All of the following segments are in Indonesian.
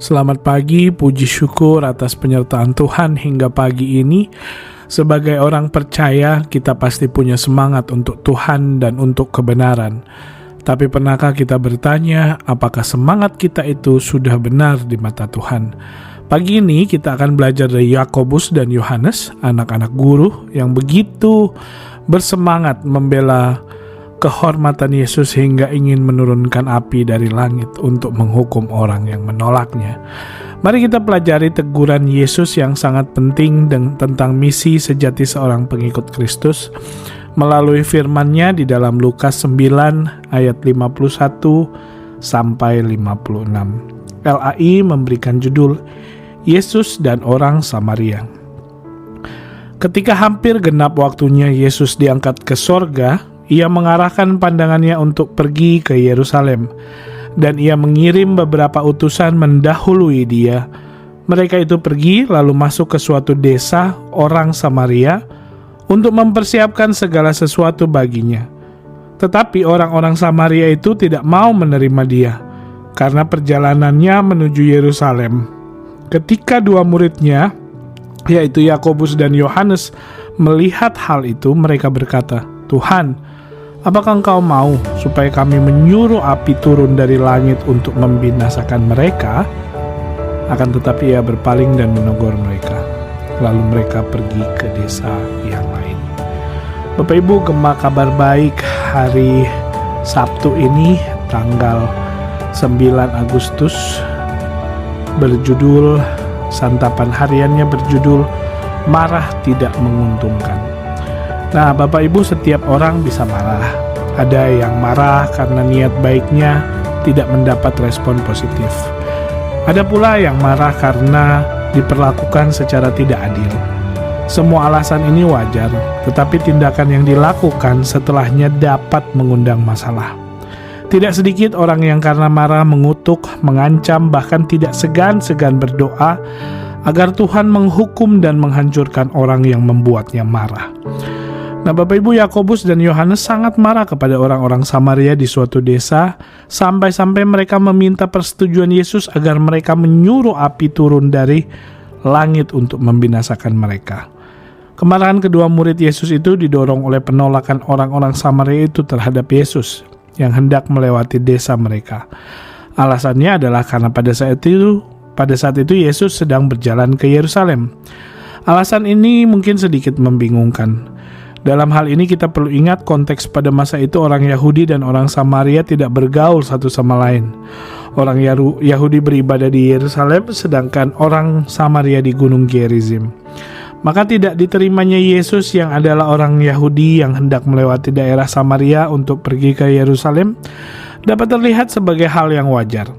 Selamat pagi, puji syukur atas penyertaan Tuhan hingga pagi ini. Sebagai orang percaya, kita pasti punya semangat untuk Tuhan dan untuk kebenaran. Tapi pernahkah kita bertanya, apakah semangat kita itu sudah benar di mata Tuhan? Pagi ini kita akan belajar dari Yakobus dan Yohanes, anak-anak guru yang begitu bersemangat membela kehormatan Yesus hingga ingin menurunkan api dari langit untuk menghukum orang yang menolaknya. Mari kita pelajari teguran Yesus yang sangat penting tentang misi sejati seorang pengikut Kristus melalui firman-Nya di dalam Lukas 9 ayat 51 sampai 56. LAI memberikan judul Yesus dan Orang Samaria. Ketika hampir genap waktunya Yesus diangkat ke sorga, Ia mengarahkan pandangannya untuk pergi ke Yerusalem, dan Ia mengirim beberapa utusan mendahului Dia. Mereka itu pergi lalu masuk ke suatu desa orang Samaria untuk mempersiapkan segala sesuatu baginya. Tetapi orang-orang Samaria itu tidak mau menerima Dia, karena perjalanannya menuju Yerusalem. Ketika dua muridnya, yaitu Yakobus dan Yohanes, melihat hal itu, mereka berkata, "Tuhan, apakah Engkau mau supaya kami menyuruh api turun dari langit untuk membinasakan mereka?" Akan tetapi Ia berpaling dan menegur mereka. Lalu mereka pergi ke desa yang lain. Bapak Ibu, gema kabar baik hari Sabtu ini tanggal 9 Agustus berjudul, santapan hariannya berjudul Marah Tidak Menguntungkan. Nah, Bapak Ibu, setiap orang bisa marah. Ada yang marah karena niat baiknya tidak mendapat respon positif. Ada pula yang marah karena diperlakukan secara tidak adil. Semua alasan ini wajar, tetapi tindakan yang dilakukan setelahnya dapat mengundang masalah. Tidak sedikit orang yang karena marah mengutuk, mengancam, bahkan tidak segan-segan berdoa agar Tuhan menghukum dan menghancurkan orang yang membuatnya marah. Nah, Bapak Ibu, Yakobus dan Yohanes sangat marah kepada orang-orang Samaria di suatu desa, sampai-sampai mereka meminta persetujuan Yesus agar mereka menyuruh api turun dari langit untuk membinasakan mereka. Kemarahan kedua murid Yesus itu didorong oleh penolakan orang-orang Samaria itu terhadap Yesus yang hendak melewati desa mereka. Alasannya adalah karena pada saat itu Yesus sedang berjalan ke Yerusalem. Alasan ini mungkin sedikit membingungkan. Dalam hal ini kita perlu ingat konteks pada masa itu orang Yahudi dan orang Samaria tidak bergaul satu sama lain. Orang Yahudi beribadah di Yerusalem, sedangkan orang Samaria di Gunung Gerizim. Maka tidak diterimanya Yesus yang adalah orang Yahudi yang hendak melewati daerah Samaria untuk pergi ke Yerusalem dapat terlihat sebagai hal yang wajar.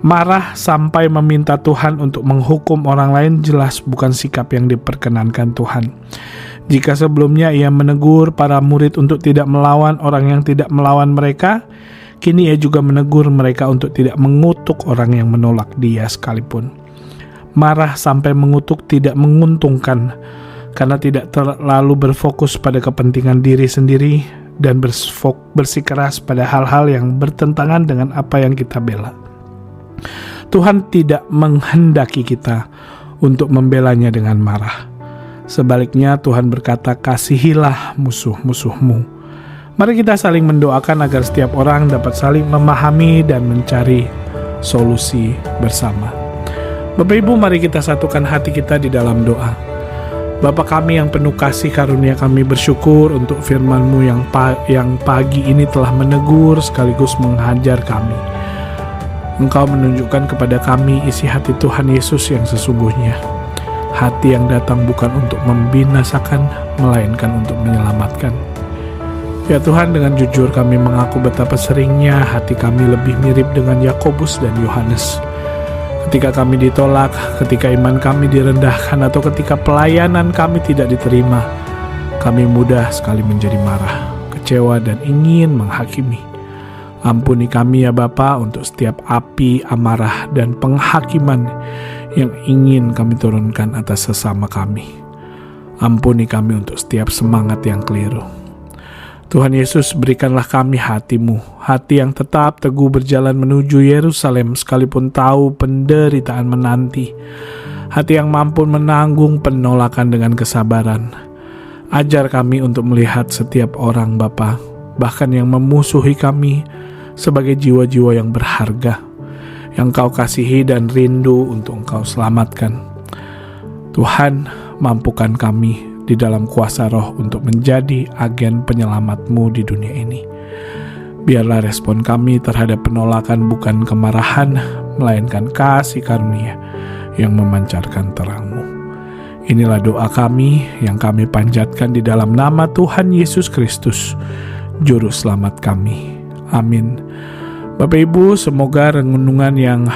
Marah sampai meminta Tuhan untuk menghukum orang lain jelas bukan sikap yang diperkenankan Tuhan. Jika sebelumnya Ia menegur para murid untuk tidak melawan orang yang tidak melawan mereka, kini Ia juga menegur mereka untuk tidak mengutuk orang yang menolak Dia sekalipun. Marah sampai mengutuk tidak menguntungkan, karena tidak terlalu berfokus pada kepentingan diri sendiri dan bersikeras pada hal-hal yang bertentangan dengan apa yang kita bela. Tuhan tidak menghendaki kita untuk membelanya dengan marah. Sebaliknya Tuhan berkata, "Kasihilah musuh-musuhmu." Mari kita saling mendoakan agar setiap orang dapat saling memahami dan mencari solusi bersama. Bapak Ibu, mari kita satukan hati kita di dalam doa. Bapa kami yang penuh kasih karunia, kami bersyukur untuk firman-Mu yang pagi ini telah menegur sekaligus menghajar kami. Engkau menunjukkan kepada kami isi hati Tuhan Yesus yang sesungguhnya. Hati yang datang bukan untuk membinasakan, melainkan untuk menyelamatkan. Ya Tuhan, dengan jujur kami mengaku betapa seringnya hati kami lebih mirip dengan Yakobus dan Yohanes. Ketika kami ditolak, ketika iman kami direndahkan, atau ketika pelayanan kami tidak diterima, kami mudah sekali menjadi marah, kecewa, dan ingin menghakimi. Ampuni kami ya Bapa untuk setiap api amarah dan penghakiman yang ingin kami turunkan atas sesama kami. Ampuni kami untuk setiap semangat yang keliru. Tuhan Yesus, berikanlah kami hati-Mu, hati yang tetap teguh berjalan menuju Yerusalem sekalipun tahu penderitaan menanti, hati yang mampu menanggung penolakan dengan kesabaran. Ajar kami untuk melihat setiap orang Bapa, bahkan yang memusuhi kami, sebagai jiwa-jiwa yang berharga, yang Kau kasihi dan rindu untuk Engkau selamatkan. Tuhan, mampukan kami di dalam kuasa Roh untuk menjadi agen penyelamat-Mu di dunia ini. Biarlah respon kami terhadap penolakan bukan kemarahan, melainkan kasih karunia yang memancarkan terang-Mu. Inilah doa kami yang kami panjatkan di dalam nama Tuhan Yesus Kristus, Juru Selamat kami. Amin. Bapak Ibu, semoga renungan yang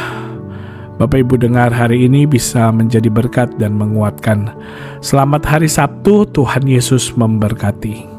Bapak Ibu dengar hari ini bisa menjadi berkat dan menguatkan. Selamat hari Sabtu, Tuhan Yesus memberkati.